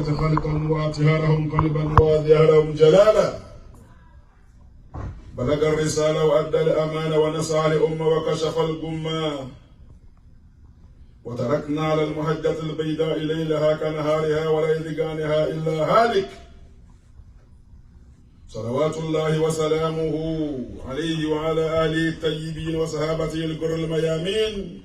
خلقا واطهارهم قلبا وظهرهم جلالا بلغ الرسالة وأدى الأمانة ونصح لأمة وكشف الغمة وتركنا على المهجة البيضاء ليلها كنهارها ولا يزيغ إلا هالك صلوات الله وسلامه عليه وعلى آله الطيبين وصحابته الغر الميامين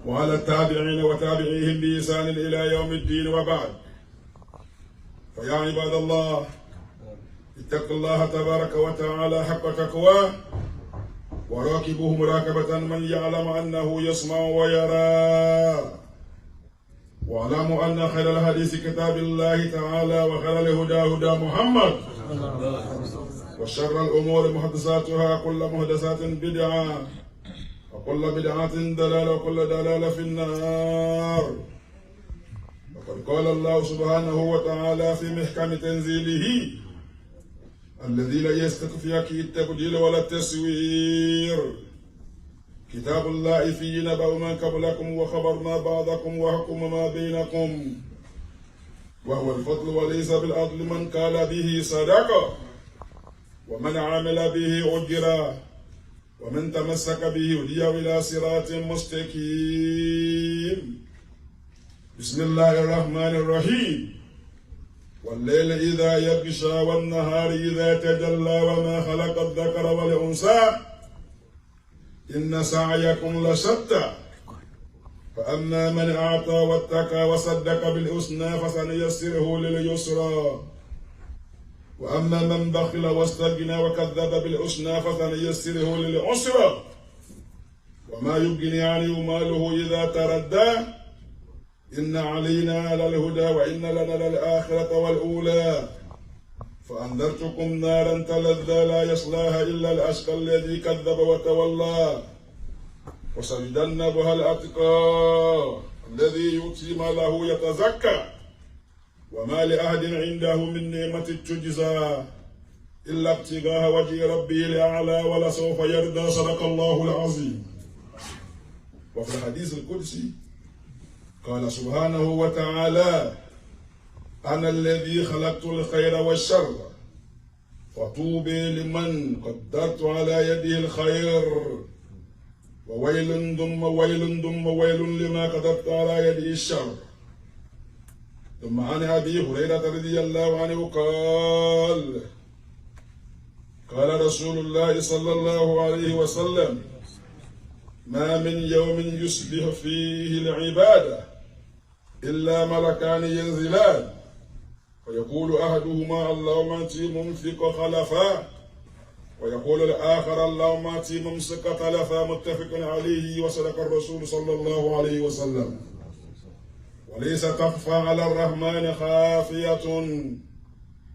وعلى التابعين وتابعيهم بإحسان إلى يوم الدين وبعد. فيا عباد الله اتقوا الله تبارك وتعالى حق تقواه وراقبوه مراقبة من يعلم أنه يسمع ويرى. واعلموا أن خير الحديث كتاب الله تعالى وخير الهدى هدى محمد وشر الأمور محدثاتها كل محدثات بدعة وكل بدعة دلالة وكل دلالة في النار. وقد قال الله سبحانه وتعالى في محكم تنزيله الذي لا يستكفيك التبديل ولا التسوير كتاب الله فيه نبأ من قبلكم وخبرنا بعضكم وحكم ما بينكم وهو الفضل وليس بالعدل من قال به صدقة ومن عمل به أجر ومن تمسك به هدي إلى صراط مستقيم. بسم الله الرحمن الرحيم. والليل إذا يغشى والنهار إذا تجلى وما خلق الذكر والأنثى إن سعيكم لشتى فأما من أعطى واتقى وصدق بالحسنى فسنيسره لليسرى وأما من بخل واستغنى وكذب بالحسنى فسنيسره للعسرى وما يغني عنه ماله إذا تردى إن علينا للهدى وإن لنا للآخرة والأولى فأنذرتكم نارا تلظى لا يصلاها إلا الأشقى الذي كذب وتولى وسيجنبها الأتقى الذي يؤتي ماله يتزكى وما لأحد عنده من نعمة تجزى إلا ابتغاء وجه ربه الأعلى ولسوف يرضى. صدق الله العظيم. وفي الحديث القدسي قال سبحانه وتعالى أنا الذي خلقت الخير والشر فطوبى لمن قدرت على يده الخير وويل ثم ويل ثم ويل لما قدرت على يده الشر. ثم عن أبي هريرة رضي الله عنه قال قال رسول الله صلى الله عليه وسلم ما من يوم يصبح فيه العبادة إلا ملكان ينزلان ويقول أحدهما اللهم أتي ممسك خلفا ويقول الآخر اللهم أتي ممسك تلفا متفق عليه. وصدق الرسول صلى الله عليه وسلم. وليس تخفى على الرحمن خافية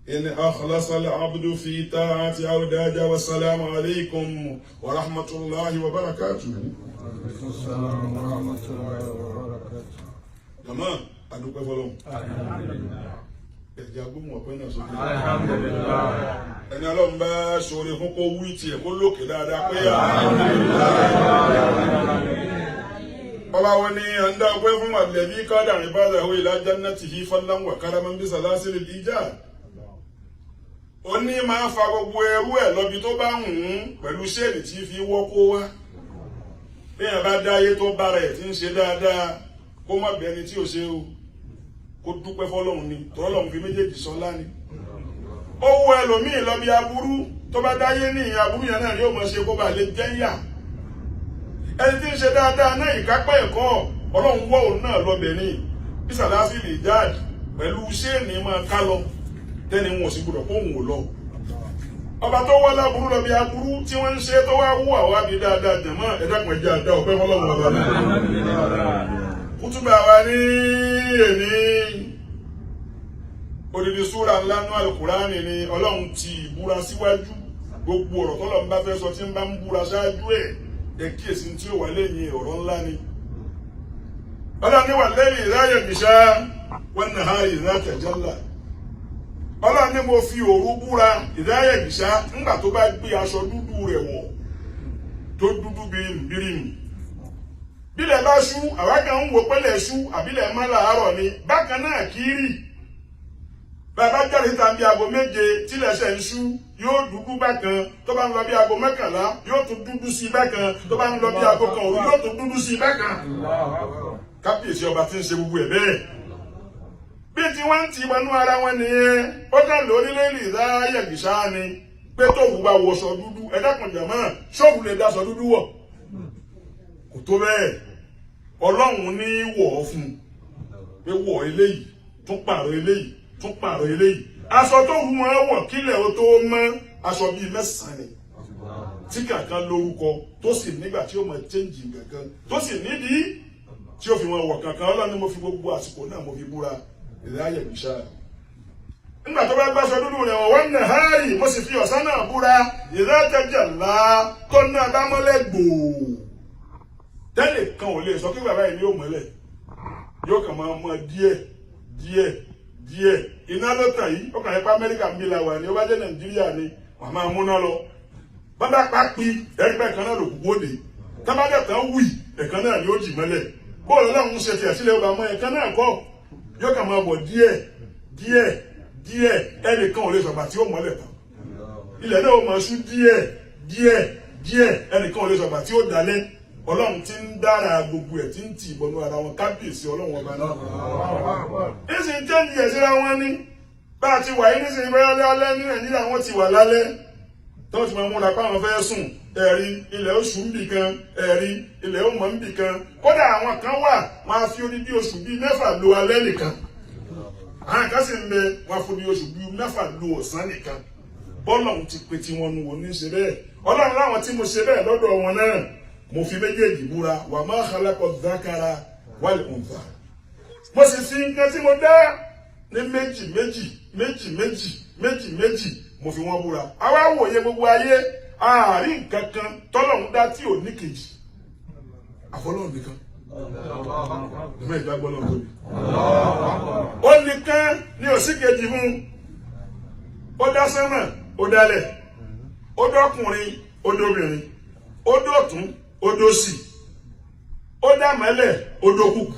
إن أخلص العبد في طاعة أوداجا. والسلام عليكم ورحمة الله وبركاته. السلام ورحمة الله وبركاته. تمام. أدوك فلوم. Alhamdulillah. Ẹni Ọlọ́run bá ṣoore fún kó wí tiẹ̀ kó lókè dáadáa pé ọba wọn ni à ń dá ọpẹ́ fún àlẹ́bí kádà ìbáraẹ̀wò ila jannatihi fadlan wa karaman bí salasilil ijad. Ó ní máa fa gbogbo ẹrú ẹ̀ lọ́bi tó bá hùn ún pẹ̀lú ṣéènì tí fi wọ́ kó wá. Bí èèyàn bá dáyé tó bára ẹ̀ tí ń ṣe dáadáa kó má bí ẹni tí ò ṣe o. Kó dúpẹ́ fọ́lọ́run ni tọ́lọ́run fi méjèèjì sọ́lá ni. Ó wọ ẹlòmíì lọ bí aburú tó bá dáyé ní aburú yẹn náà yóò mọ̀ ṣe kó bá lè jẹ́yà. Ẹni tí ń ṣe dáadáa náà ìkápẹ́ ẹ̀kọ́ Ọlọ́run wọ́ òun náà lọ́bẹ̀ ní bí salasilil ijad pẹ̀lú ṣéènì máa ká lọ tẹ́ni wọn ò sì gbọdọ̀ kó òun ò lọ. Ọba tó wọ́ láburú lọ bí aburú tí wọ́n ń ṣe tó wá wú àwa bí dáadáa jẹ̀mọ́ ẹ̀dàkùn ẹ̀jẹ̀ àdá ọ̀pẹ́ fọlọ́run ọba náà. Kútùbà wa ní èní odidi súra ńlá nú Al-Kùránì ni Ọlọ́run ti ìbúra síwájú gbogbo ọ̀rọ̀ tọ́lọ́run bá fẹ́ sọ tí ń bá ń búra ṣáájú ẹ̀ kíyèsí tí ó wà lẹ́yìn ọ̀rọ̀ ńlá ni. Ọlọ́run ní wal-layli idha yaghsha wan-nahari idha tajalla. Ọlọ́run ní mo fi òru búra idha yaghsha ńgbà tó bá gbé aṣọ dúdú rẹ̀ wọ̀ tó dúdú birim bílẹ̀ bá ṣú àwa kan ń wo pẹ́lẹ̀ ṣú àbílẹ̀ má làárọ̀ ni bákan náà kiri bàbá jáde síta bí aago 7 tílẹ̀ ṣe ń ṣú yóò dúdú bákan tó bá ń lọ bí aago 11 yóò tún dúdú sí bákan tó bá ń lọ bí aago 1 òru yóò tún dúdú sí bákan. kábíyèsí ọba tí ń ṣe gbogbo ẹ̀ bẹ́ẹ̀ bí tí wọ́n ń ti wọnú ara wọn nìyẹn ó kàn lórílẹ̀-èdè ìdáyẹ̀ gìṣá ni pé tóògùn bá wọṣọ dúdú ẹ̀dá kan jàmọ́ ṣọ́ọ̀bù lè daṣọ dúdú wọ̀ kò tó bẹ́ẹ̀ ọlọ́run ní wọ̀ ọ́ fún un pé wọ̀ eléyìí tún pààrọ̀ eléyìí tún pààrọ̀ eléyìí aṣọ tó wù wọ́n wọ̀ kílẹ̀ ó tó mọ́ aṣọ bíi 9 ni tí kankan lórúkọ tó sì nígbà tí ó mọ chẹ́ǹjì kankan tó sì nídìí tí ó fi wọn wọ̀ kankan ọlọ́run mo fi gbogbo àsìkò náà mo fi búra ìdáyẹ̀ gbìṣà nígbà tó bá gbáṣọ dúdú rẹ̀ wọ́n nà háàrì mo sì fi ọ̀sán náà búra ìdájẹ́jà ńlá tó náà bá mọ́lẹ̀ gbòò tẹ́lẹ̀ kan ò lè sọ kí bàbá yìí yóò mọ́lẹ̀ yóò kàn máa mọ́ díẹ̀ iná ló tàn yìí ó kàn yẹ pé Amẹ́ríkà ń bí la wà ní ó bá dé Nàìjíríà ni wà máa múná lọ bàbá pápí ẹgbẹ́ ẹ̀kan náà ló kú bóde tábàdà tán wì ẹ̀kan náà ni ó jì mọ́lẹ̀ bóòlù náà ń ṣe tiẹ̀ sílẹ̀ ọba mọ́ ẹ̀kan náà kọ́ yóò kàn máa bọ̀ díẹ̀ ẹnìkan ò lè sọ̀gbà tí ó mọ́lẹ̀ tán ilẹ̀ náà ó máa ṣú díẹ̀ ẹnìkan ò lè sọ̀gbà tí ó dalẹ̀ ọlọ́run ti ń dára gbogbo ẹ̀ tí ń tì ìbọnú ara wọn kábíyèsí ọlọ́run ọba náà. nísìnyí tẹ́lẹ̀ yẹ̀ síra wọn ní bá a ti wà yìí nísìnyí bẹ́ẹ̀ lálẹ́ ní Nàìjíríà wọ́n ti wà lálẹ́ tó ti máa múra pé àwọn fẹ́ sùn ẹ̀rí ilẹ̀ oṣù ń bì kan ẹ̀rí ilẹ̀ ó mọ̀ ń bì kan kódà àwọn kan wà wọn á fi odidi oṣù bíi 6 lo alẹ́ nìkan àwọn kan sì ń bẹ wọn á fi odidi oṣù bíi 6 lo ọ̀sán nìkan bọ́ọ̀lù ti pe tiwọn nu wò ní ṣe bẹ́ẹ̀ ọlọ́run láwọn tí mo ṣe bẹ́ẹ̀ lọ́dọ̀ wọn náà mo fi méjèèjì búra wà má khalaqa dhakara wal untha mo sì fi nǹkan tí mo dá ní méjì mo fi wọ́n búra àwa wòye gbogbo ayé àárín nǹkan kan tọ́lọ́run dá tí ò ní kejì àfọlọ́run nìkan ìmọ̀ ìgbàgbọ́ náà tóbi ó nìkan ní òsì kejì fún ó dá sánmà ó dálẹ̀ ó dọ́kùnrin ó dóbìnrin ó dọ̀tún ó dósì ó dá mọ́lẹ̀ ó dókùkù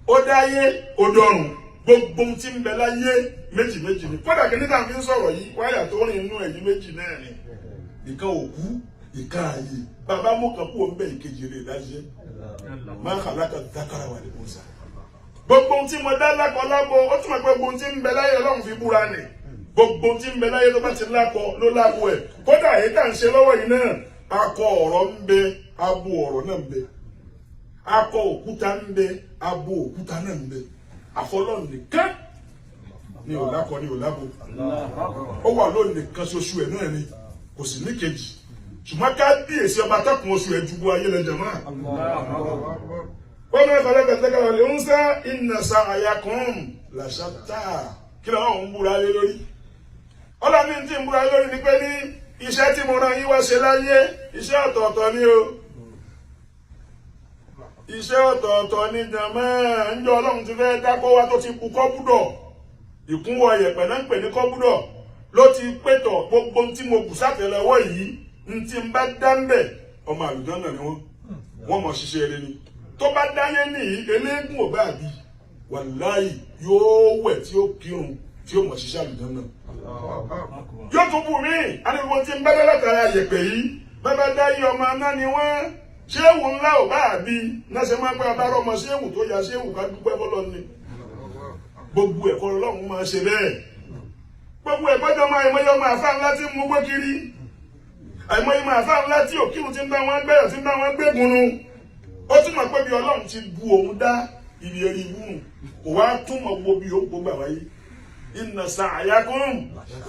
ó dáyé ó dọ́run gbogbo tí ń bẹ láyé méjì ni kódà kí nígbà fi ń sọ̀rọ̀ yìí wáyà tó rìn inú ẹ̀yìn méjì náà ni ìkan òkú ìkan ààyè bàbá mú kan kú òun bẹ ìkejì rẹ̀ dájẹ́ máa khalaqa dhakara wal untha gbogbo tí mo dá lákọ lábo ó túmọ̀ pé gbogbo tí ń bẹ láyé ọlọ́run fi búra nì gbogbo tí ń bẹ láyé tó bá ti lákọ ló lábo ẹ̀ kódà èyí tá à ń ṣe lọ́wọ́ yìí náà akọ ọ̀rọ̀ ń bẹ abo ọ̀rọ̀ náà ń bẹ akọ òkúta ń bẹ abo òkúta náà ń bẹ àfọlọ́run nìkan ni ò lákọ ni ò lábo ó wà lónìí nìkan ṣoṣo ẹ̀ náà ni kò sì ní kejì ṣùgbọ́n kábíyèsí ọba tọkùn oṣù ẹ̀ ju gbogbo ayé lẹ́jọ̀ náà. wọ́n náà fọlẹ́ kẹtẹ́kẹ́ lè ń sá inna sa'yakum la shatta kí lọ́wọ́ ń búra lé lórí ọlọ́run tí ń búra lé lórí ni pé ní iṣẹ́ tí mo rán yín wá ṣe láyé iṣẹ́ ọ̀tọ̀ọ̀tọ̀ ni o iṣẹ́ ọ̀tọ̀ọ̀tọ̀ ni jàmáà ń jọ ọlọ́run ti fẹ́ dákọ́ wá tó ti kú kọ́búdọ̀ ìkúnwọ̀ yẹ̀pẹ̀ náà ń pè ní kọ́búdọ̀ ló ti pétọ̀ gbogbo tí mo kù sátẹ̀lẹ́wọ́ yìí ń tí ń bá dá ń bẹ̀ ọmọ àlùjànnà ni wọ́n mọ̀ ṣiṣẹ́ eré ni tó bá dáyé nìyí eléégún ò bá bí wàláhì yóò wẹ̀ tí ó kírun tí ó mọ̀ ṣiṣẹ́ àlùjànnà yóò tún bù mí àdìgbò tí ń bá dá látara yẹ̀pẹ̀ yìí bàbá dáyé ọmọ náà ni wọ́n ṣéwù ńlá ò bá bí náà ṣe máa pẹ́ abárọ̀ ọmọ ṣéwù tó ya ṣéwù ká dúpẹ́ bọ́lọ́ ni gbogbo ẹ̀kọ́ ọlọ́run máa ṣe bẹ́ẹ̀ gbogbo ẹ̀kọ́jọ́ máa ìmọ̀yọ́ máa fà ńlá tí mú gbé kiri àìmọ̀yọ́ máa fà ńlá tí òkìrù ti ń bá wọn gbẹ́yọ̀ tí ń bá wọn gbégunu ó túmọ̀ pé bí ọlọ́run ti bu òun dá ibi eri ibùnú kò wá túmọ̀ wo bí òun gbogbo àwáyé inna sa'yakum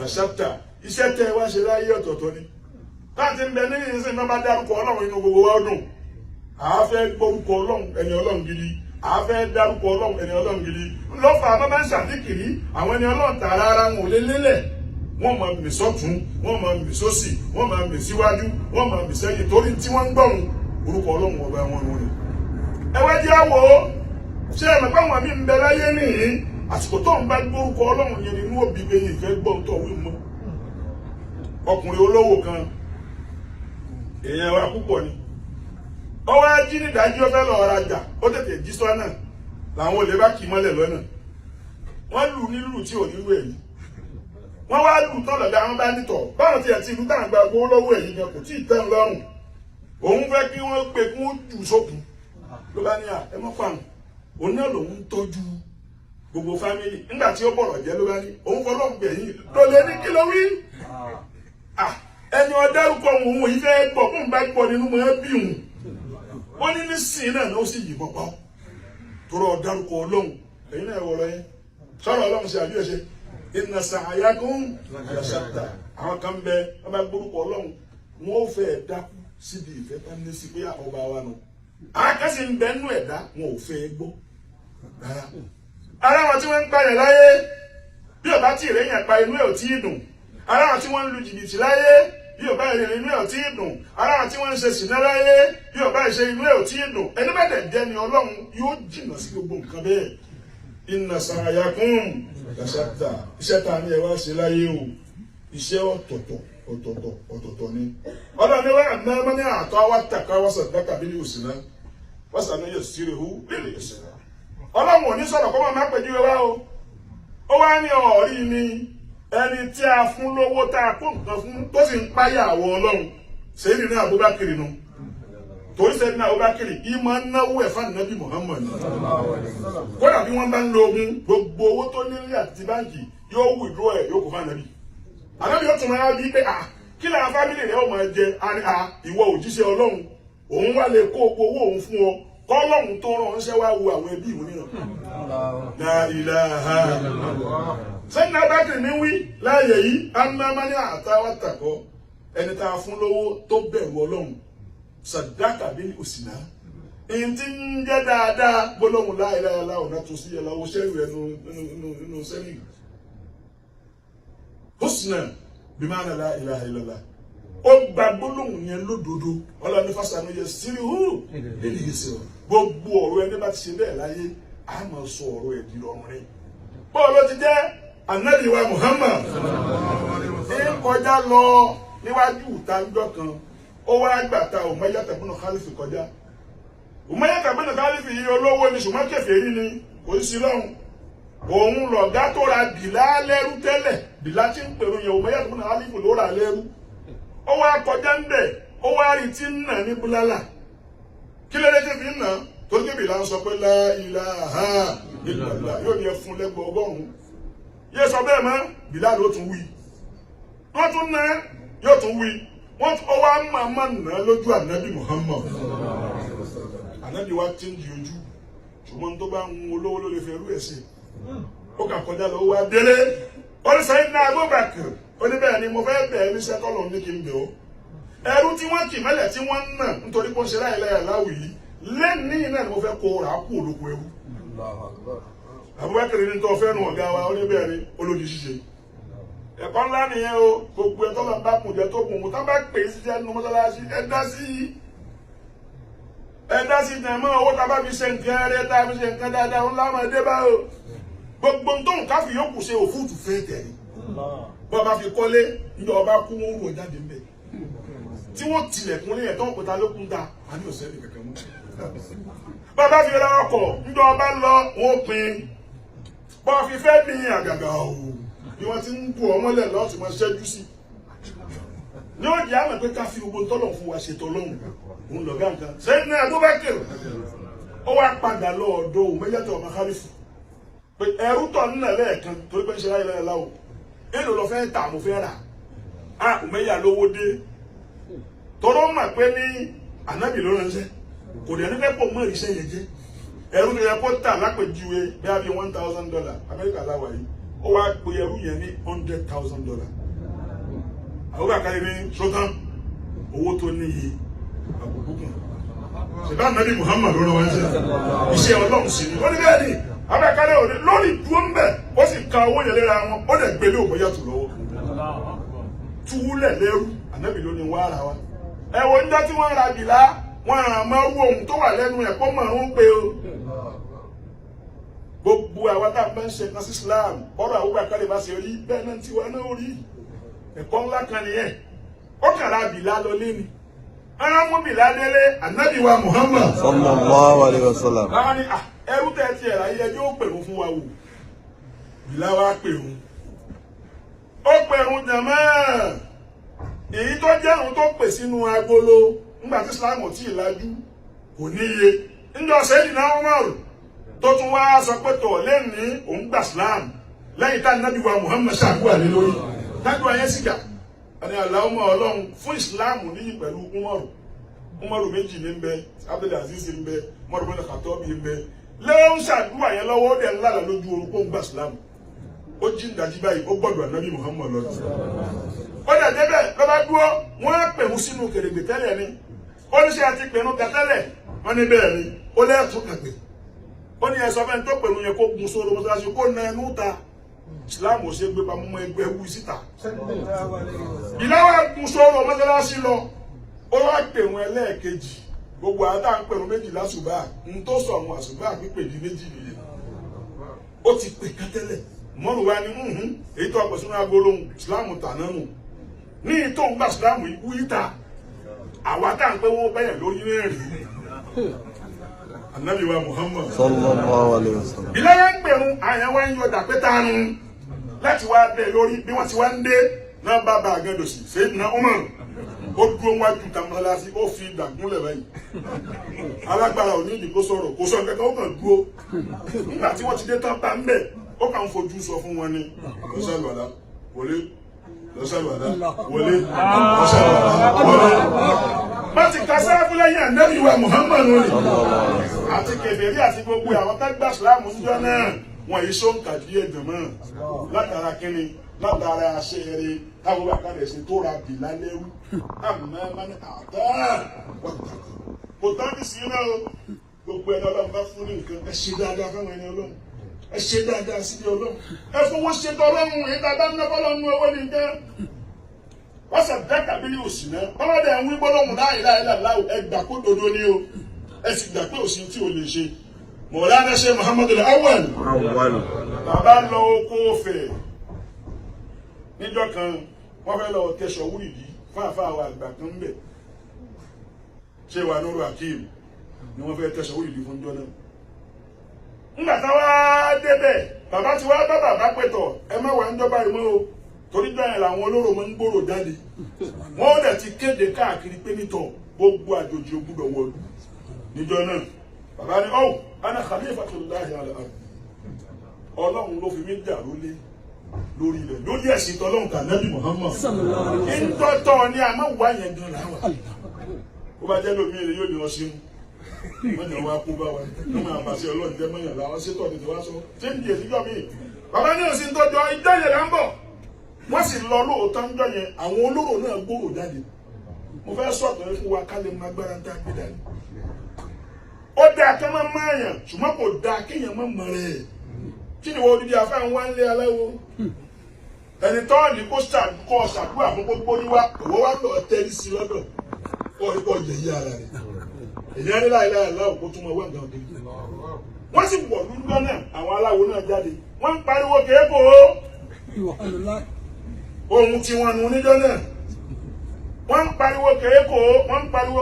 la shatta iṣẹ́ tẹ́ wá ṣe láyé ọ̀tọ̀ọ̀tọ̀ ni láti ń bẹ nínú ìsìn náà bá dárúkọ ọlọ́run inú gbogbo wa dùn àáfẹ́ gbórúkọ ọlọ́run ẹni ọlọ́run gidi àáfẹ́ dárúkọ ọlọ́run ẹni ọlọ́run gidi ńlọ́fà bábá ń ṣàdíkìrí àwọn ẹni ọlọ́run tààrà ara wọn ò lé lélẹ̀ wọ́n máa mì sọ́tún wọ́n máa mì sósì wọ́n máa mì síwájú wọ́n máa mì sẹ́yìn torí tí wọ́n ń gbọ́run orúkọ ọlọ́run ọba wọn ni. ẹ wá jẹ́ àwọ̀ ṣé ẹ mọ̀ pé àwọn mi ń bẹ láyé nìyí àsìkò tó ń bá gbórúkọ ọlọ́run yẹn nínú òbí gbẹ̀yìn ìfẹ́ gbọ́n tó wí mọ́ ọkùnrin olówó kan èèyàn wa púpọ̀ ni ó wá jí ní ìdájí ó fẹ́ lọ rajà ó tètè jí sọ́nà làwọn olè bá kì í mọ́lẹ̀ lọ́nà wọ́n lù nílùú tí ò nílùú èyí wọ́n wá lù tọ́lọ̀ bí àwọn bá nítọ̀ báwọn ti ẹ̀tí ìlú táwọn gba gbowó lọ́wọ́ èyí gan kò tí ì tẹ́ ń lọ́rùn òun fẹ́ kí wọ́n pe kí wọ́n jù sókun ló bá ní ẹ mọ́ pàrọ̀ òun náà lòun tọ́jú gbogbo fámìlì nígbà tí ó bọ̀rọ̀ jẹ́ ló bá ní òun fọlọ́run gbẹ̀yìn ló lé ní kí ló wí ẹni ọdárúkọ òun yìí fẹ́ gbọ́ fún bá gbọ́ nínú mọ́ bí òun ó ní ní sìn náà ló sì yìnbọn pa tó rọ ọdárúkọ ọlọ́run ẹ̀yin náà wọ̀rọ̀ yẹn sọ̀rọ̀ ọlọ́run ṣe àbí ẹ̀ṣẹ̀ inna sa'yakum laṣatta àwọn kan bẹ wọn bá gbórúkọ ọlọ́run wọn ò fẹ́ dákú síbi ìfẹ́ tá ní sí pé ọba wa nù àkàsí ń bẹ nú ẹ̀dá wọn ò fẹ́ gbọ́ rárá ara wọn tí wọ́n ń pààyàn láyé bí ọba tí ìrẹ́yìn pa inú ẹ̀ ò tí ì dùn ara wọn tí wọ́n ń lu jìbìtì láyé bí ọba ìrìn inú ẹ̀ ò tí ì dùn ara wọn tí wọ́n ń ṣe sìná láyé bí ọba ìṣe inú ẹ̀ ò tí ì dùn ẹni bẹ́ẹ̀ dẹ̀ jẹ́ ni ọlọ́run yóò jìnnà sí gbogbo nǹkan bẹ́ẹ̀ inna sa'yakum laṣatta iṣẹ́ ta ni ẹ wá ṣe láyé o iṣẹ́ ọ̀tọ̀ọ̀tọ̀ ni ọlọ́run ní wọ́n àná mọ́ ní àtọ́ wá tàkà wá sàdákà bí ní òsì náà wọ́n sàánú yóò sí rehu lílì ẹ̀sẹ̀ náà ọlọ́run ò ní sọ̀rọ̀ kọ́ máa pẹ̀jú wá o ó wá ní ọ̀rí ni ẹni tí a fún lówó tá a kó nǹkan fún tó sì ń páyà àwọn ọlọ́run sẹ́yìn nínú Abubakar nù torí sẹ́yìn náà Abubakar ìmọ̀ náwó ẹ̀fà nàbí Muhammad kódà bí wọ́n bá ń lo ogun gbogbo owó tó nílé àti báńkì yóò withdraw ẹ̀ yóò kó fún ànábì ànábì yóò tún máa bí pé kí làwọn fámìlì rẹ̀ ó máa jẹ ìwọ òjíṣẹ́ ọlọ́run òun wá lè kó owó òun fún ọ kọ́lọ́hún tó ránṣẹ́ wá wo àwọn ẹbí ìwé nìyàn. La ilaha sẹ́yìn Abubakar ní wí láàyè yìí anámání àtàwọn tàkọ́ ẹni tá a fún lówó tó bẹ̀rù ọlọ́run sàdákà bí òsìnà èyí tí ń jẹ́ dáadáa gbólóhùn la ilaha illallah ọ̀nà tó sí ẹ̀la owó sẹ́yìn rẹ̀ nínú sẹ́yìn. Husna bí máa ń la ilaha illallah ó gba gbólóhùn yẹn lódodo ọlọ́run fásitì yẹn sírí hù lẹ́yìn yìí sí ọ gbogbo ọ̀rọ̀ ẹni bá ti ṣe bẹ́ẹ̀ láyé a máa sọ ọ̀rọ̀ ẹ̀ di ọ̀run rẹ̀ bọ́ọ̀lù ti jẹ́ Ànábì wa Muhammad ní kọjá lọ níwájú ìtajọ́ kan ó wá gbàtà Umayyah ibn Khalif kọjá Umayyah ibn Khalif yìí olówó ni ṣùgbọ́n kèfèrí ni kò sí lọ́hùn òun lọ̀gá tó ra Bìlá lẹ́rú tẹ́lẹ̀ Bìlá tí ń pèrò yẹn Umayyah ibn Khalif ló rà lẹ́rú ó wá kọjá ń bẹ̀ ó wá rí tí ń nà ní búlálà kí ló dé tí fi ń nà tó débi là ń sọ pé la ilaha illallah yóò yẹ fún lẹ́gbẹ̀ẹ́ ọgọ́rùn-ún yé sọ bẹ́ẹ̀ mọ́ Bìlá ló tún wí wọ́n tún ná yóò tún wí wọ́n ó wá máa nà lójú Ànábì Muhammad Ànábì wa ti ń di ojú ṣùgbọ́n tó bá ń olówó ló lè fẹ́ rú ẹ̀ sí ó kà kọjá lọ wá délé ó ní sẹ́yìn náà Abubakar ó ní bẹ́ẹ̀ ni mo fẹ́ bẹ̀ẹ́ ní sẹ́kọ́lọ̀ ní kí n bẹ̀ ọ́ ẹrú tí wọ́n kì mẹ́lẹ̀ tí wọ́n ń nà nítorí pé ó ń ṣe láìláyà láwù yìí lẹ́nìí náà ni mo fẹ́ kó rà á kú olóko ẹrú Abubakar ní tó fẹ́ nu ọ̀gá wa ó ní bẹ́ẹ̀ ni olódi ṣíṣe ẹ̀kọ́ ńlá nìyẹn o gbogbo ẹ̀ tọ́lọ̀ bá kùn jẹ́ tó kùn mú tá bá pè é síṣẹ́ nínú mọ́sálásí ẹ dá sí tẹ̀mọ́ owó tá bá fi ṣe nǹkan rẹ̀ tá a fi ṣe nǹkan dáadáa ńlá máa dé bá o gbogbo tó nǹkan fi yókù ṣe òfúùtù fẹ́ tẹ̀lé bọ́ bá fi kọ́lé ní ọba kú wọn wò jáde ńbẹ tí wọ́n tilẹ̀kùn ní ẹ̀tọ́ òkúta ló kún ta a ní ọ̀sẹ̀ ní kankan mú. bàbá fi ra ọkọ̀ ní ọba lọ wọn pin bọ́ fi fẹ́ ní àgàgà o bí wọ́n ti ń bu ọmọlẹ̀ lọ́ọ́ tí wọ́n ṣẹ́jú sí. ní ó jẹ́ àmọ̀ pé ká fi gbogbo tọ́lọ̀ fún wa ṣètò lọ́hùn òun lọ̀gá nǹkan sẹ́yìn náà Abubakar ó wá padà lọ ọ̀dọ̀ Umayyah ọmọ Khalif pé ẹrú tọ̀ nínú ẹlẹ́ẹ̀kan torí pé ń ṣe láyé láwọ̀ èlò lọ fẹ́ tà mo fẹ́ rà á Umayyah lówó dé tọ́rọ mà pé ní Ànábì ló ránṣẹ́ kò dẹ̀ ní fẹ́ pọ̀ mọ́ ìṣe yẹn jẹ́ ẹrú tó yẹ kó tà lápèjúwe bí a bí $1,000 Amẹ́ríkà láwà yìí ó wá pe ẹrú yẹn ní $100,000 àwọn àkàlẹ̀ ní sọ́tàn owó tó níye àbùkù kan ṣèbá Ànábì Muhammad ló ránṣẹ́ iṣẹ́ Ọlọ́run sí ni ó ní bẹ́ẹ̀ ni abẹ́kálẹ̀ òní lórí dúró ń bẹ̀ ó sì ka owó yẹn léra wọn ó dẹ̀ gbélé Umayyah tó lọ́wọ́ túwúlẹ̀ lẹ́rú Ànábì ló ní wá ara wa ẹ wo ń jẹ́ tí wọ́n ra Bìlá wọ́n ràn máa wú ohun tó wà lẹ́nu ẹ̀ kó máa ń pe o gbogbo àwọn tá a bá ń ṣe kan sí Islam bọ́dọ̀ àwọn àkàlẹ̀ bá ṣe rí bẹ́ẹ̀ náà tiwa náà rí ẹ̀kọ́ ńlá kan nìyẹn ó kàn ra Bìlá lọ lé ni arámúbìlá délé ànábì wa Muhammad sallallahu alaihi wasallam. báwa ni ẹrú tẹ tiẹ̀ láyé ẹjọ́ ó pèrún fún wa wò bìlá wa pèrún ó pèrún jàmá èyí tó jẹ́ òun tó pè sínú agolo nígbà tí Islam ò tí ì lajú kò níye níjọ́ Sayyidina Umar tó tún wá sọ pé tó lẹ́ni òun gbà Islam lẹ́yìn tá ànábì wa Muhammad ṣàdúrà lé lórí dájú ayé sìgá àni Allahumma Ọlọ́run fún Islam níyì pẹ̀lú Umaru méjì ní bẹ Abdulaziz ní bẹ Umaru bin Khattab ní bẹ lẹ́yìn ṣàdúrà yẹn lọ́wọ́ ó dẹ̀ ńlá lójú orúkọ ń gbà Islam ó jí ìdájí báyìí ó gbọ́dọ̀ ànábì Muhammad lọ ó dẹ̀ débẹ̀ lọ́ba dúró wọ́n á pẹ̀mú sínú kèrègbè tẹ́lẹ̀ ni ó ní ṣe àti pẹ̀mú kẹtẹ́lẹ̀ wọ́n ní bẹ́ẹ̀ ni ó lẹ́ẹ̀tún kàgbé ó ní ẹ̀sọ́ fẹ́ni tó pẹ̀lú yẹn kó gun sóró mọ́sálásí kó na ẹnu ta Islam ò ṣe gbé pamọ́ mọ́ ẹgbẹ́ wú síta ìláwà gun sóró mọ́sálásí lọ ó wá pẹ̀mú ẹlẹ́ẹ̀kejì gbogbo àdá ń pẹ̀mú méjìlá ṣùgbà ń tó sọ àwọn àṣùgbà pípé di méjì nìyẹn ó ti pè kẹtẹ́lẹ̀ mọ́rù wa ni èyí tó ọ̀pọ̀ sínú agolóhùn Islam tànánù ní ìtò ń gbà Islam ikú yíta àwa tá ń pé wọ́n bẹ̀yẹ̀ lórí rẹ̀rìn Ànábì wa Muhammad sallallahu alaihi wasallam. ìlẹ́yìn ń gbẹ̀rún àyàn wá ń yọ dàpẹ́tàánú láti wá dé lórí bí wọ́n ti wá ń dé náà bá bá àgẹ́dọ̀sì Sayyidina Umar ó dúró wájú tàmọ́lásí ó fi dàgúnlẹ̀ báyìí alágbára ò ní ìdí kó sọ̀rọ̀ kó sọ kẹ́kẹ́ ó kàn dúró nígbà tí wọ́n ti dé tán bá ń bẹ̀ ó kàn ń fojú sọ fún wọn ni lọ́sàlùwàlá wọlé lọ́sàlùwàlá wọlé lọ́sàlùwàlá wọlé. wọ́n ti ka sáfù lẹ́yìn ànábì wa Muhammadu ni àti kèfèrí àti gbogbo àwọn tágbà Ìsìlámù ń jọ náà wọ́n yìí sọ ń kà díẹ̀ jọ̀mọ́ látara kínní látara aṣèrè táwọn àkàrẹ̀ ṣe tó ra bìlá lẹ́rú àmọ́ mẹ́ni àtọ́ kò tán ní sí náà gbogbo ẹni Ọlọ́run bá fún ní nǹkan ẹ ṣe dáadáa fáwọn ẹni Ọlọ́run ẹ ṣe dáadáa sí ilé Ọlọ́run ẹ fowó ṣe tọ́lọ́run èyí dáadáa ní ọlọ́run owó ní nǹkan wọ́n sọ dákà bí ní òsì náà ọlọ́dẹ ń wí gbọ́dọ̀ láì láì ẹ gbà kó dodo ní o ẹ sì gbà pé òsì tí o lè ṣe Mọ̀lánà ṣe Muhammadu Awwal bàbá lọ oko fẹ̀ níjọ́ kan wọ́n fẹ́ lọ tẹ̀sọ̀ wúrìdì fún àfáàwọ̀ àgbà kan ń bẹ̀ ṣé wà Nuru Hakim ni wọ́n fẹ́ tẹ̀sọ̀ wúrìdì fún jọ náà ńgbà táwa débẹ̀ bàbá tí wàá bá bàbá pẹ̀tọ̀ ẹ má wà ń jọba ìmọ̀ o torí bẹ́ẹ̀ làwọn olóró máa ń gbòòrò jáde wọ́n dẹ̀ ti kéde káàkiri pé nítọ̀ gbogbo àjòjì ò gbúdọ̀ wọlú níjọ náà bàbá ní ọ́wọ́ ana khalifatullahi ala ard ọlọ́run ló fi mí dàrú lé lórí ilẹ̀ lórí ẹ̀sìn tọ́lọ́run tà nábì Muhammad ń tọ́tọ́ ni a máa wá yẹn gan láwà ó bá jẹ́ lómi rẹ̀ yóò ní ọ sínú wọ́n yàn wá kú bá wa ní máa pàṣẹ ọlọ́run jẹ́ mọ́yàn láwọn sétọ̀ tètè wá sọ ṣé ń di èsìjọ́ mi bàbá ní òsì ń tọ́jọ́ ìjọ yẹn là ń bọ̀ wọ́n sì lọ lóòótọ́ ń jọ yẹn àwọn olóró náà gbòòrò jáde mo fẹ́ sọ̀tọ̀ fún wa ká lè máa gbára ń tá gbé dání ó dáa ká má máa yàn ṣùgbọ́n kò dáa kéèyàn má mọ̀ rẹ̀ kí ni wọ́n odidi afẹ́ ń wá ń lé aláwo ẹni tọ́ọ̀lì kó ṣàdúrà fún gbogbo níwá òwò wá lọ tẹ́lí sí lọ́dọ̀ kọ́ yẹ̀yẹ́ ara rẹ̀ èyí á ní láìláì aláwọ̀ kó tún mọ wá nǹkan ọ̀dẹ́ wọ́n sì wọ̀ lúlọ́ náà àwọn aláwo náà jáde wọ́n ń pariwo kéèkó ohun tí wọ́n nu níjọ́ náà wọ́n ń pariwo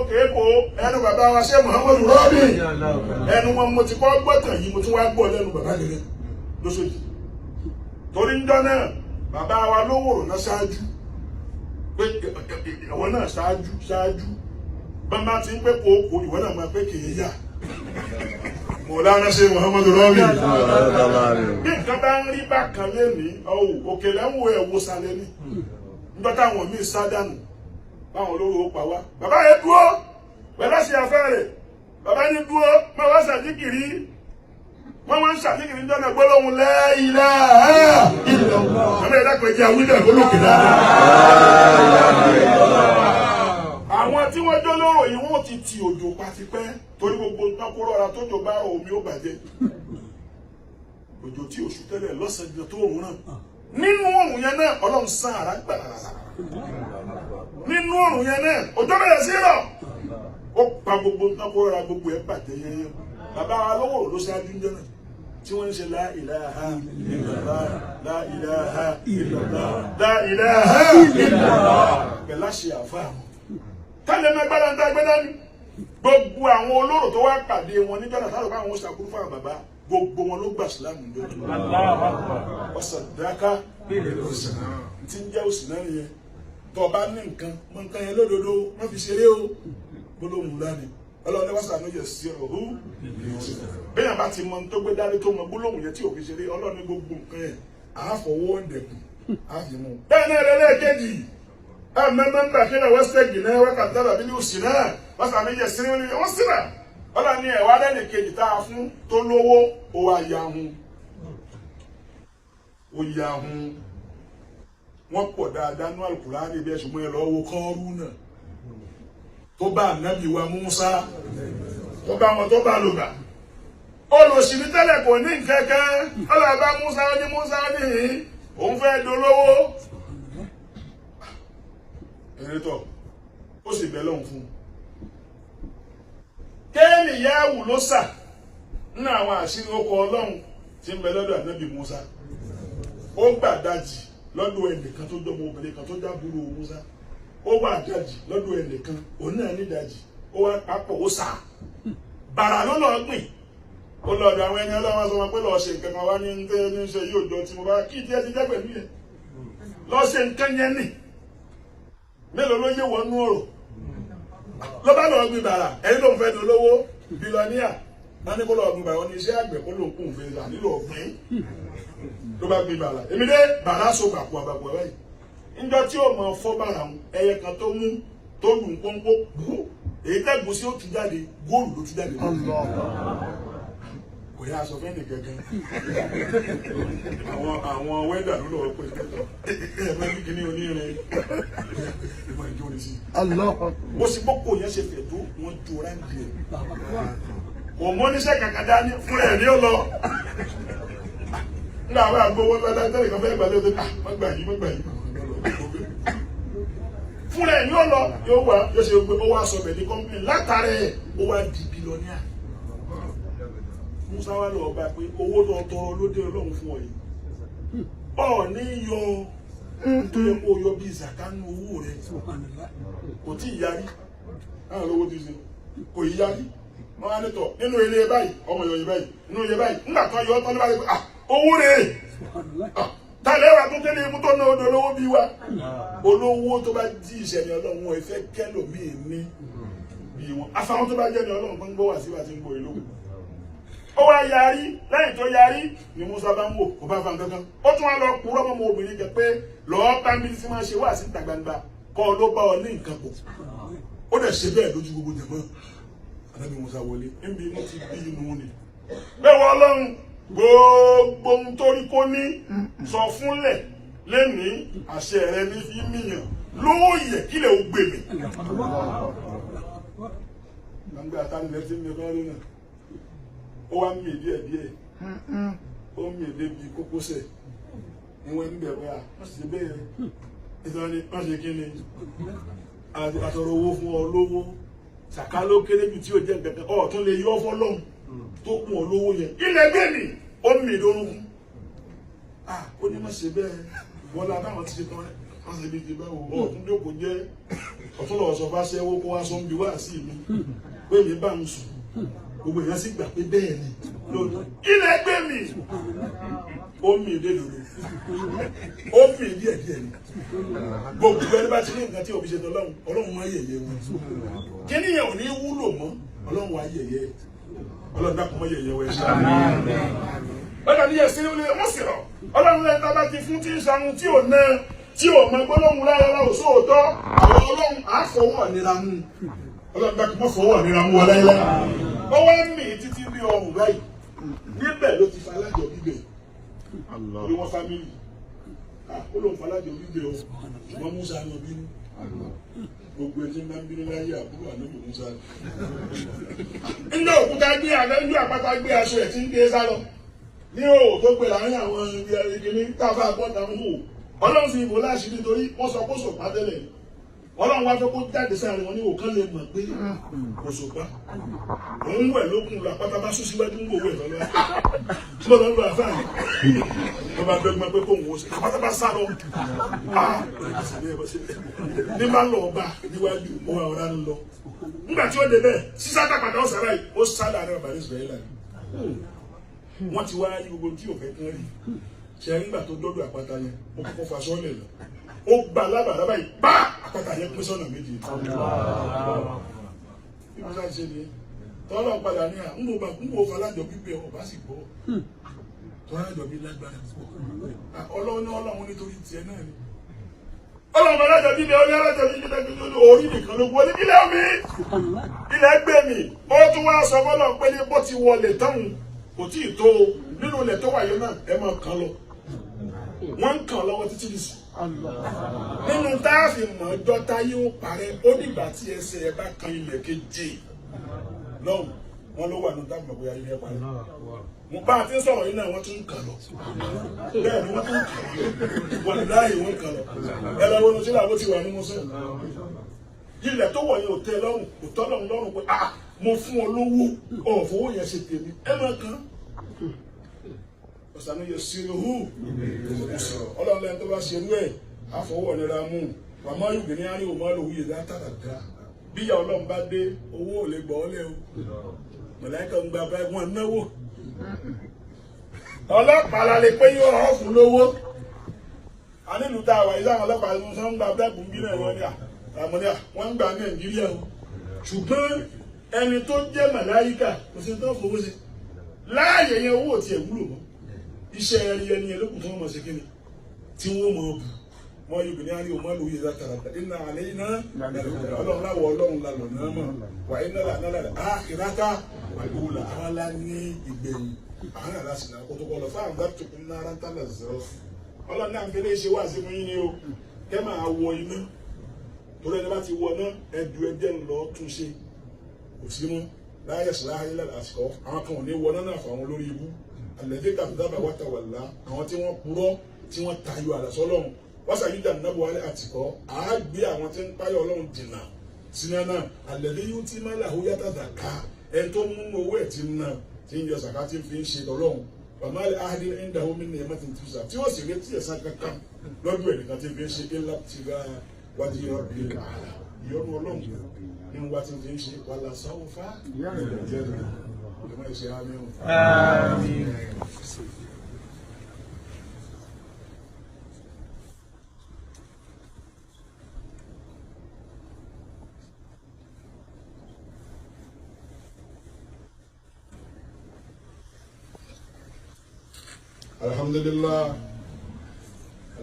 kéèkó ẹnu bàbá wa ṣe Muhammadu Rọ́bì ẹnu wọn mo ti kọ́ gbọ́tàn yìí mo tún wá gbọ́ lẹ́nu bàbá gẹ́gẹ́ lóṣooṣì torí níjọ́ náà bàbá wa ló wòrò náà ṣáájú pé ìwọ náà ṣáájú bàbá ti ń pé kòókò ìwọ náà máa pé kèé yá Mọ̀lánà ṣe Muhammadu Rọ́bì bí nǹkan bá ń rí bákan lẹ́nìí òkèlè ń wo ẹ̀wò sálẹ̀ ní nígbà táwọn míì sádànù báwọn olóró pa wá bàbá yẹn dúró pẹ̀lú àṣẹ afẹ́ rẹ̀ bàbá yẹn dúró máa wá ṣàdíkìrí wọ́n wá ń ṣàdíkìrí ń jọ́nà gbólóhùn la ilaha illallah àmì ẹ̀dá pẹ̀lú ìjà wíńdà gbólókè náà. àwọn tí wọ́n jọ́ lóró yìí wọ́n ti ti òjò pa ti pẹ́ torí gbogbo nǹkan kó rọra tójò bá rọ omi ó bàjẹ́ òjò tí oṣù tẹ́lẹ̀ lọ́sàn-án tó òun náà nínú òrùn yẹn náà ọlọ́run sán àrá gbàrà nínú òrùn yẹn náà òjò bẹ̀rẹ̀ sí rọ̀ ó pa gbogbo nǹkan kó rọra gbogbo ẹ̀ bàjẹ́ yẹn bàbá wa lọ́wọ́ ló ṣáájú ń jẹ́nà tí wọ́n ń ṣe la ilaha illallah la ilaha illallah la ilaha illallah pẹ̀lá ṣe àfáà kálẹ̀ máa gbára ń tá gbé dání gbogbo àwọn olóró tó wá pàdé wọn níjọ́ náà táwọn bá wọn ṣàkóso fún àwọn bàbá gbogbo wọn ló gbà sílámù lójú ọ̀sán dáká tí ń jẹ́ òsì náà nìyẹn tó bá ní nǹkan mọ nǹkan yẹn lódodo wọ́n fi ṣeré o gbólóhùn lánìí ọlọ́run ní wọ́n sàánú yẹ sí ọ̀hún bẹ́ẹ̀ bá ti mọ tó gbé dání tó mọ gbólóhùn yẹn tí ò fi ṣeré ọlọ́run ní gbogbo nǹkan yẹn àáfọwọ́ dẹ̀kùn àfimú. bẹ́ẹ̀ náà lẹ́lẹ́kejì mẹ́mbà kí ni wọ́n ṣẹ́gi náà wọ́n kà dábàá bí ní òsì náà wọ́n sàánú yẹ sí wọ́n síra ọlọ́run ní ẹ̀wá lẹ́lẹ́kejì tá a fún tó lówó ó wá yahun ó yahun wọ́n pọ̀ dáadáa ní Al-Kùránì bí ẹ̀sùn mọ́ ẹ lọ́wọ́ Kọ́rúnà tó bá ànábì wa Mùsá tó bá wọn tó bá lògbà olùsìnì tẹ́lẹ̀ kò ní kẹ́kẹ́ ọlọ́ọ̀bá Mùsá ó ní Mùsá ó ní òun fẹ́ dolówó ẹ̀rẹ́tọ̀ ó sì bẹ́ lọ́hùn fún un kéènì yáwù ló sà nínú àwọn àṣírí okò ọlọ́run tí ń bẹ lọ́dọ̀ ànábì Mùsá ó gbà dájì lọ́dọ̀ ẹnìkan tó jọmọ obìnrin kan tó dábúrò Mùsá ó wà dájì lọ́dọ̀ ẹnìkan òun náà ní dájì ó wá papọ̀ ó sà bàrà ló lọ gbìn ó lọ́dọ̀ àwọn ẹni ọlọ́wọ́ sọ wọn pé lọ́ọ́ ṣe nǹkan kan wá ní ń tẹ́ ní ṣe yóò jọ tí mo bá kí tí ẹ ti jẹ́ pẹ̀lú yẹn lọ́ọ́ ṣe nǹkan yẹn nì mélòó ló yé wọnú ọ̀rọ̀ ló bá lọ́ọ́ gbìn bàrà ẹni ló ń fẹ́ dolówó bílọ́níà wọn ní kó lọ́ọ́ gbìn bàrà wọn ní iṣẹ́ àgbẹ̀ kó ló ń kún fẹ́ rà nílò ọ̀gbìn ló bá gbìn bàrà èmi dé bàrà so bàkú àbàkù ẹ̀ báyìí níjọ́ tí ó mọ fọ́ bàrà ẹyẹ kan tó mú tó lù ń pọ́npọ́ bú èyí tẹ́gùn sí ó ti jáde góòlù ló ti jáde kò yá aṣọ fẹ́ni gẹ́gẹ́ àwọn wẹ́dà ló lọ́wọ́ pé ẹ̀ẹ́dẹ́gbẹ́ ní kíní onírin ìmọ̀ ìjọ ní sí bó sì gbọ́kọ̀ yẹn ṣe fẹ̀ tó wọ́n jó ráńdì ẹ̀ kò mọ́ níṣẹ́ kankan dání fún ẹ̀ ní ó lọ nígbà àwọn àgbówó tó dáa tẹ́lẹ̀ kan fẹ́ gbà lóde mọ́gbà yìí fún ẹ̀ ní ó lọ yóò wá yóò ṣe gbé owó aṣọ bẹ̀ ní kọ́mpìn látàrẹ̀ ó wá di bílíọ̀nìà Mùsá wá lọ bá pé owó tó tọrọ lóde Ọlọ́run fún ọ yìí ọ ní yọ tó yẹ kó yọ bí ìsàkánú owó rẹ kò tí ì yarí láwọn olówó ti ṣe kò ì yarí wọn á nítọ nínú ilé báyìí ọmọ ìyọyìn báyìí nínú ilé báyìí nígbà tó yọ ọ tán ní báyìí pé owó rẹ tálẹ̀ wà tó tẹ́lẹ̀ mú tó ná odò olówó bí wa olówó tó bá jí ìṣẹ̀lẹ̀ Ọlọ́run wọn ìfẹ́ kẹ́lòmíì ní bí wọn afáwọn tó bá jẹ́ ní Ọlọ́run tó ń gbọ́ wá sí wa ti ń gbọ́ ìlú ó wá yarí lẹ́yìn tó yarí ni Mùsá bá ń wò kò bá fa nǹkan kan ó tún wá lọ kúrọ́ mọ́ obìnrin kẹ pé lọ́ọ́ bá mi sí máa ṣe wá sí ìta gbangba kọ́ ọ ló bá ọ ní nǹkan pọ̀ ó dẹ̀ ṣe bẹ́ẹ̀ lójú gbogbo jẹ̀mọ́ Ànábì Mùsá wọlé níbi inú ti bí inú ni bẹ́ẹ̀ wọ́n Ọlọ́run gbogbo ohun tó rí kó ní sọ fúnlẹ̀ lẹ́ni àṣẹ rẹ ní fi mìyàn lóòyè kílẹ̀ ó gbé mi. gbàngbà àtàlẹ́ tí mi kọ́ lónà ó wá ń mì díẹ̀ ó ń mì débi kókósẹ̀ ìwọ̀n ń bẹ̀rẹ̀ à wọ́n sì bẹ́ẹ̀ ìtọ́ni wọ́n ṣe kí ni àtọ̀rọ̀ owó fún ọ lówó ṣàká ló kéré jù tí ó jẹ́ nǹkan ọ̀ tún lè yọ fọ́lọ́hún tó kún ọ lówó yẹn ilẹ̀ gbé mi ó ń mì lórúkú ó ní má ṣe bẹ́ẹ̀ wọ́n la báwọn ti ṣe tán wọ́n ṣe bí ti báwo ọ̀tún jókòó jẹ́ ọ̀tún lọ́wọ́ sọ bá ṣẹ́wó kó wá sọ ń bi wá sí mi pé mi bá ń sùn gbogbo èèyàn sì gbà pé bẹ́ẹ̀ ni lónìí ilẹ̀ gbé mi ó mì dé lòlò ó mì díẹ̀ ni gbogbo ẹni bá ti ní nǹkan tí òbí ṣe tán Ọlọ́run wá yẹ̀yẹ́ wọn kí nìyẹn ò ní wúlò mọ́ Ọlọ́run wá yẹ̀yẹ́ Ọlọ́run dákun mọ́ yẹ̀yẹ́ wẹ̀ ṣáà ọlọ́run ní ẹ̀sìn ilé wọ́n sì rọ̀ Ọlọ́run lẹ́yìn tá a bá ti fún tí ń ṣàrun tí ò ná tí ò mọ gbólóhùn láyọ̀lá òṣòótọ́ àwọn Ọlọ́run á fọwọ́ nira mú Ọlọ́run dákun mọ́ fọwọ́ nira mú wa láyé ó wá ń mì títí bí ọrùn báyìí níbẹ̀ ló ti falájọ bíbẹ̀ bí wọ́n fámìlì ó lóun falájọ bíbẹ̀ o ṣùgbọ́n Mùsá lọ bínú gbogbo ẹni máa ń bínú láyé àbúrò Ànábì Mùsá. nígbà òkúta gbé àná nígbà àpáta gbé aṣọ ẹ̀ tí ń gbé sálọ ní òwò tó gbé láàrin àwọn ìgbìmí táfà gbọ́dọ̀ ń wò Ọlọ́run fi ìbò láṣìírí torí wọ́n sọ kó sòpá tẹ́lẹ̀ ọlọ́run wá fẹ́ kó jáde sáré wọn ní òkan lè mọ̀ pé Òṣùpá òun wẹ̀ lókun lọ àpáta bá sún síwájú ń gbòwó ìfọlọ́ tí mo lọ lọ àfáàní wọ́n bá dọ́gbọ́n pé kóun wò sí àpáta bá sá lọ ní bá lọ ọba níwájú ó wà ọ̀rá ń lọ nígbà tí ó dé bẹ́ẹ̀ sísáta padà ó sára yìí ó sá láàrin ọba ní Ísírẹ́lì wọ́n ti wá yí gbogbo tí ò fẹ́ kán rí ṣe nígbà tó dọ́dọ̀ àpáta yẹn ó kọ́kọ́ fa sọ́ọ̀lẹ̀ lọ ó gba lábàrá báyìí bá àpáta yẹn pín sọ́nà méjì bí wọ́n ṣáà ṣe nìyẹn tọ́lọ́ padà ní à ń bò falájọ bíbẹ̀ ọba sì gbọ́ tọ́lájọ bí lágbára ọlọ́run nítorí tiẹ̀ náà ni ọlọ́run falájọ bíbẹ̀ ó ní alájọ bíbẹ̀ orí nìkan ló wọlé ilẹ̀ omi ilẹ̀ gbé mi ó tún wá sọ fọlọ́ pé ní bó ti wọlé táwọn kò tí ì tó nínú ilẹ̀ tó wáyé náà ẹ máa kàn lọ wọ́n ń kàn lọ́wọ́ títí dì sí nínú táàfin mọ̀ ọjọ́ táyé ó parẹ́ ó dìgbà tí ẹsẹ̀ ẹ bá kan ilẹ̀ keje lọ́hùn wọn ló wà ní táàmù bóyá ilé ẹ parẹ́ mo bá a ti ń sọ̀rọ̀ yìí náà wọ́n tún ń kàn lọ bẹ́ẹ̀ ni wọ́n tún ń kàn lọ wọ́n láàyè wọ́n kàn lọ ẹ lọ́wọ́ ní sílẹ̀ àwọn ti wà ní mọ́sán ilẹ̀ tó wọ̀ yẹn ò tẹ́ lọ́rùn kò tọ́ lọ́rùn lọ́rùn pé ah mo fún ọ lówó ọ̀fọwọ́ yẹn ṣe tèmi ẹ máa kàn ọ̀sán yẹ sílẹ̀ hù ọlọ́run lẹ́yìn tó bá ṣe rú ẹ̀ àfọwọ́ nira mú wàmọ́ yóò gbé ní àárín òun máa lò wúyè dáadáa bí ìyá ọlọ́run bá dé owó ò lè gbọ́ ọ́lẹ́ o mọ̀láìkà ń gba báyìí wọn náwó ọlọ́pàá la lè pé yóò hàn fún lówó ànílù tá a wà yìí sáwọn ọlọ́pàá ló ń gba bẹ́ẹ̀bù ń bí náà wọ́n ní àmọ́ni wọ́n ń gba Nàìjíríà o ṣùgbọ́n ẹni tó jẹ́ màláìkà kò sí tó fowó sí láàyè yẹn owó tiẹ̀ wúlò mọ́ iṣẹ́ ẹni ẹni ẹlòkùn tó wọ́n mọ̀ sí kíni tí wọ́n mọ̀ bù mọ́ yóò ní àárín òun lóye látara iná alẹ́ iná ọlọ́run láwọ̀ ọlọ́run lálọ́ náà mọ̀ wà iná lànà àkìrákà àgbòlà àwọn alá ní ìgbẹ̀yìn àwọn àlàsì náà kó tó kọ́ lọ fún àwọn gbàtò kún náà rántá lẹ̀ zẹ́rọ̀ ọlọ́run náà ń gbé léṣe wá sí fún yín ni o kẹ́ máa wọ iná torí ẹni bá ti wọ náà ẹdù ẹjẹ ń lọ tún ṣe kò sí mọ́ láyé sàlàyé lásìkò àwọn kan ò ní wọ náà fún àwọn olórí ibú àlẹ́dẹ́ kàbídábà wàtàwàlá àwọn tí wọ́n purọ́ tí wọ́n tayọ àlàsọ́lọ́run wọ́n ṣàyíjà nàbọ̀ wálé àtìkọ́ àágbé àwọn tí ń páyọ̀ ọlọ́run jìnnà sínú náà àlẹ́dẹ́ yóò ti máa làwọ́ yàtà dàka ẹni tó mú owó ẹ̀ tí ń nà tí ń yọ sàká tí ń fi ń ṣe lọ́lọ́run bàmá ahadi ń dàwọ́ mi ní ẹ̀mọ́ tí ń tu sà tí wọ́n sì retí ẹ̀sán kankan lọ́dún ẹ̀ nìkan tí ń fi ń ṣe ńlá ti ra wájú ìrọ̀bì àlà ìyọ́nú ọlọ́run nínú wá tí ń fi ń ṣe wàlà sáwọ́fà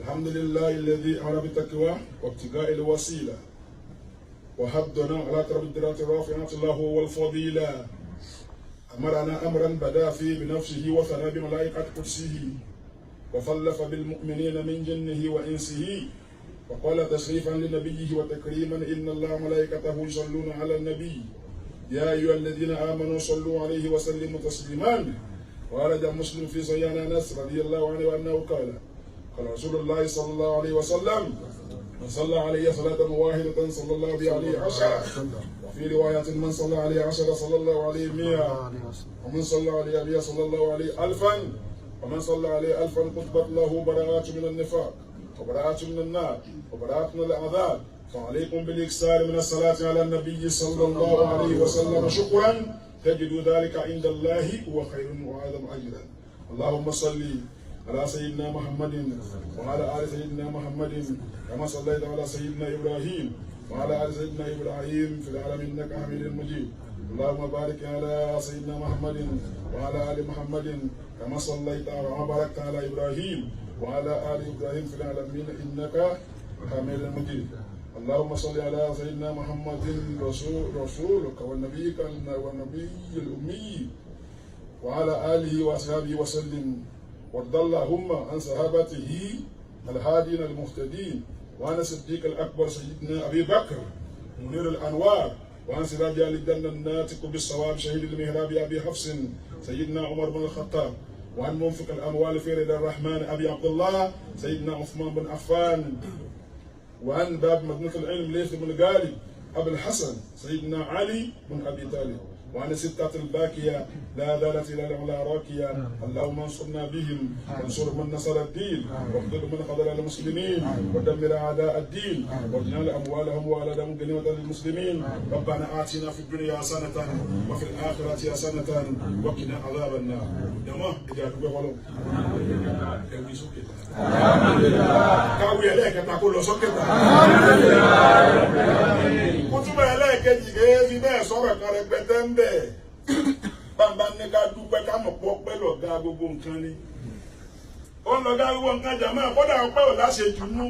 الحمد لله الذي أمر بالتقوى وابتغاء الوسيلة وحضنا على طلب الدرجات الرافعة له والفضيلة أمرنا أمرا بدا فيه بنفسه وثنى بملائكة قدسه وفلف بالمؤمنين من جنه وإنسه وقال تشريفا لنبيه وتكريما إن الله وملائكته يصلون على النبي يا أيها الذين آمنوا صلوا عليه وسلموا تسليما وارد مسلم في صحيح انس رضي الله عنه انه قال رسول الله صلى الله عليه وسلم من صلى عليه صلاة واحدة صلى الله عليه عشرة وفي رواية من صلى عليه عشرة صلى الله عليه 100 ومن صلى عليه 100 صلى الله عليه 1000 ومن صلى عليه 1000 كتبت له براءة من النفاق وبراءة من النار وبراءة من العذاب فعليكم بالإكثار من الصلاة على النبي صلى الله عليه وسلم شكرا تجد ذلك عند الله هو خير وأعظم أجرا اللهم صل على سيدنا محمد وعلى آل سيدنا محمد كما صليت على سيدنا إبراهيم وعلى آل سيدنا إبراهيم في العالمين إنك حميد مجيد اللهم بارك على سيدنا محمد وعلى آل محمد كما صليت وباركت على إبراهيم وعلى آل إبراهيم في العالمين إنك حميد مجيد اللهم صل على سيدنا محمد رسولك والنبي الأمي وعلى آله وأصحابه وسلم وارض اللهم عن صحابته الهادين المهتدين وعن الصديق الأكبر سيدنا أبي بكر منير الأنوار وعن سراج آل الجنة الناطق بالصواب شهيد المهراب أبي حفص سيدنا عمر بن الخطاب وعن منفق الأموال في رضا الرحمن أبي عبد الله سيدنا عثمان بن عفان وعن باب مدينة العلم ليث بن غالب أبو الحسن سيدنا علي بن أبي طالب وعن الستة الباكية لا زالت إلى العلا راكية اللهم انصرنا بهم وانصر من نصر الدين واخذل من خذل المسلمين ودمر أعداء الدين واجعل أموالهم وأولادهم غنيمة للمسلمين ربنا آتنا في الدنيا حسنة وفي الآخرة حسنة وقنا عذاب النار جماعة إذا تقولوا كوي سكتا كوي عليك تقول سكتا kútúbà ẹlẹ́ẹ̀kejì kejì bẹ́ẹ̀ sọ̀rọ̀ kan rẹpẹtẹ ń bẹ̀ bàbá ní ká dúpẹ́ ká mọ̀ pọ̀ pẹ́ lọ̀gá gbogbo nǹkan ni ó ń lọ̀gá gbogbo nǹkan jàmọ́ kódà ọpẹ́ ò láṣejù nú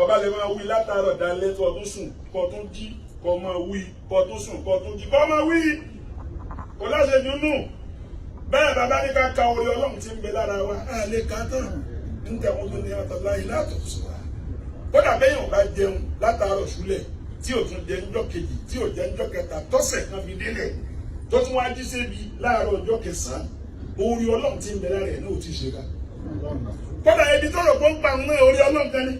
ọba lè máa wí látàárọ̀ dalẹ́ tó ọdún sùn kó tún jí kó máa wí kó tún sùn kó tún jí kó máa wí kò láṣejù nú bẹ́ẹ̀ bàbá ní ká ka orí ọlọ́run tí ń bẹ lára wa á lè ká tán ń tẹ̀wọ́n tó ní àtàlá yìí látọ̀tù wa kódà bẹ́ẹ̀ yóò bá jẹun látàárọ̀ ṣúlẹ̀ tí o tún jẹ ńjọ́ kejì tí o jẹ ńjọ́ kẹta tọ́sẹ̀ kan fi délẹ̀ tó tún wá jí sébi láàárọ̀ ọjọ́ kẹsàn-án orí ọlọ́run tí ń bẹ lára ẹ̀ náà ò tí ì ṣe ká. kódà ebi tó rò pé ń pa òun náà orí ọlọ́run kan ní.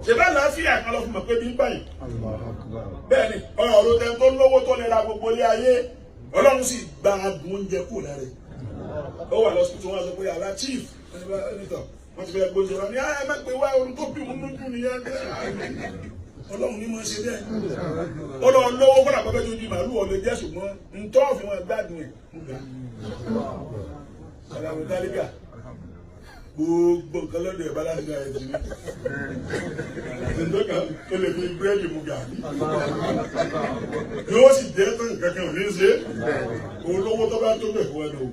ṣèbá làáfíà kan lọ fún mọ̀ pé bí ń báyìí. bẹ́ẹ̀ ni ọ̀rọ̀ tẹ tó lówó tó lè ra gbogbo ilé ayé ọlọ́run sì gba adùn oúnjẹ kù lára ẹ̀. ó wà lọ́sibítù wọn sọ pé àlá chief wọ́n ti fẹ́ gbóúnjẹ wọn ni ẹ má pé wá orun tó bí òun lójú nìyẹn ọlọ́run ní mọ̀ ṣe bẹ́ẹ̀ ọlọ́run lówó fọ́nà pẹ́pẹ́ tó di màálù ọ̀lẹ́ jẹ́ ṣùgbọ́n ntọ́ fi wọn gbádùn ẹ̀ ọ̀làwọ̀ dálígà gbogbo nǹkan lọ́dọ̀ ẹ̀ bá láti gba ẹ̀jẹ̀ ní ǹdọ́gà tó lè fi búrẹ́dì mu gàrí yóò sì jẹ́ tó nǹkan kan ò ní ṣe olówó tó bá tó bẹ̀ fún ẹ̀ lọ́wọ́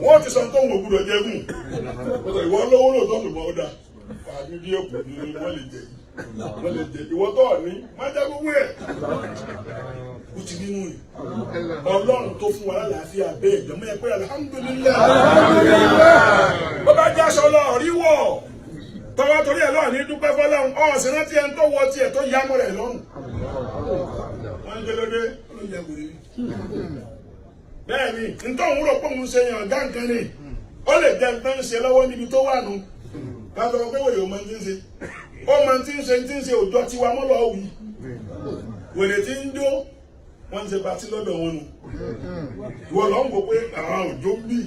wọ́n ti sọ tó ń wò gbúdọ̀ jẹ́gùn ìwọ lówó lóòótọ́ ṣùgbọ́n ó dà àbí bí èkó ni wọ́n lè jẹ wọ́n lè jẹ ìwọ tó ní má jẹ́ gbogbo ẹ̀ ó ti nínú rẹ̀ ọlọ́run tó fún wa lálàáfíà bẹ́ẹ̀ ìjọba ẹ pé alihamudulilayi bó bá jẹ́ aṣọ lọ rí wọ̀ tọ́wọ́ torí ẹ̀ lọ́ọ̀ ní dúpẹ́ fọlọ́run ọ̀sìn rántí ẹni tó wọ tiẹ̀ tó yá mọ́ rẹ̀ lọ́rùn wọ́n ń jẹ́lódé ló yẹ kò rí bẹ́ẹ̀ ni nítorí òun rò pé òun ṣe yàn ọ̀gá nǹkan ni ó lè jẹ́ nǹkan ń ṣe lọ́wọ́ níbi tó wà nù ká sọ pé wèrè òun máa ti ń ṣe ó máa ti ń ṣe òjò tiwa mọ́ lọ́ọ́ wí wèrè tí ń jó wọ́n ń ṣe patí lọ́dọ̀ wọn nù ìwọ lọ́n wò pé àwọn òjò ń bì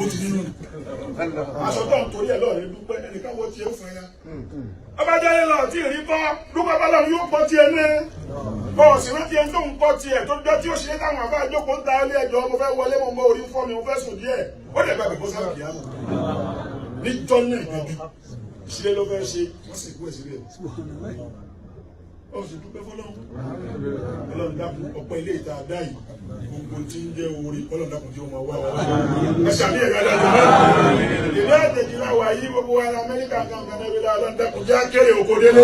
ó ti nínú aṣọ tó ń torí ẹ̀ lọ́ọ̀rẹ́ dúpẹ́ ẹnìkan wọ́n ti ẹ̀ fún ẹ ya ọba jáde lọ tí ìrí bọ́ dúpẹ́ bá lọ́run yóò pọ̀ tiẹ̀ ní bọ́ọ̀sì rántí ẹni tó ń pọ̀ tiẹ̀ tó jọ tí ó ṣe táwọn àbá àjókòó ń ta ilé ẹjọ́ mo fẹ́ wọlé mo mọ orí fọ́ mi mo fẹ́ sùn díẹ̀ ó dẹ̀ gbàgbé bó sáà kìí àmọ́ níjọ́ náà gbàgbé ìṣílẹ̀ ló fẹ́ ṣe wọ́n sì kú ìṣílẹ̀ ó sì dúpẹ́ fọlọ́run ọlọ́run dákun ọ̀pọ̀ ilé ìta àdá yìí gbogbo tí ń jẹ́ orí ọlọ́run dákun tí ó máa wá wa ẹ ṣàbí ẹ̀ka dáadáa ìlú àjèjì láwa yìí gbogbo wa Amẹ́ríkà kankan náà wíwá ọlọ́run dákun jẹ́ akéré oko délé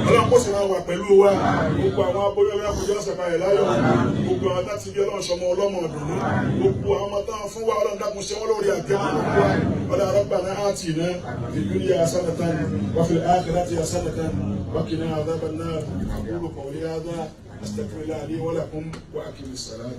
ọlọ́run kó sì máa wà pẹ̀lú wa gbogbo àwọn aboyún ọlọ́run àkójọ ọ̀sẹ̀ báyìí láyọ̀ gbogbo àwọn táti bí ọlọ́run sọmọ ọlọ́mọ ọ̀dùnú gbogbo àwọn ọmọ táwọn fún wa ọlọ́run dákun ṣe wọ́n lórí àjẹmọ́ gbogbo wa ọlọ́run Rabbana atina fid dunya hasanatan wa fil akhirati hasanatan wa qina adhaban nar أقول قولي هذا أستغفر الله لي ولكم وأقم الصلاة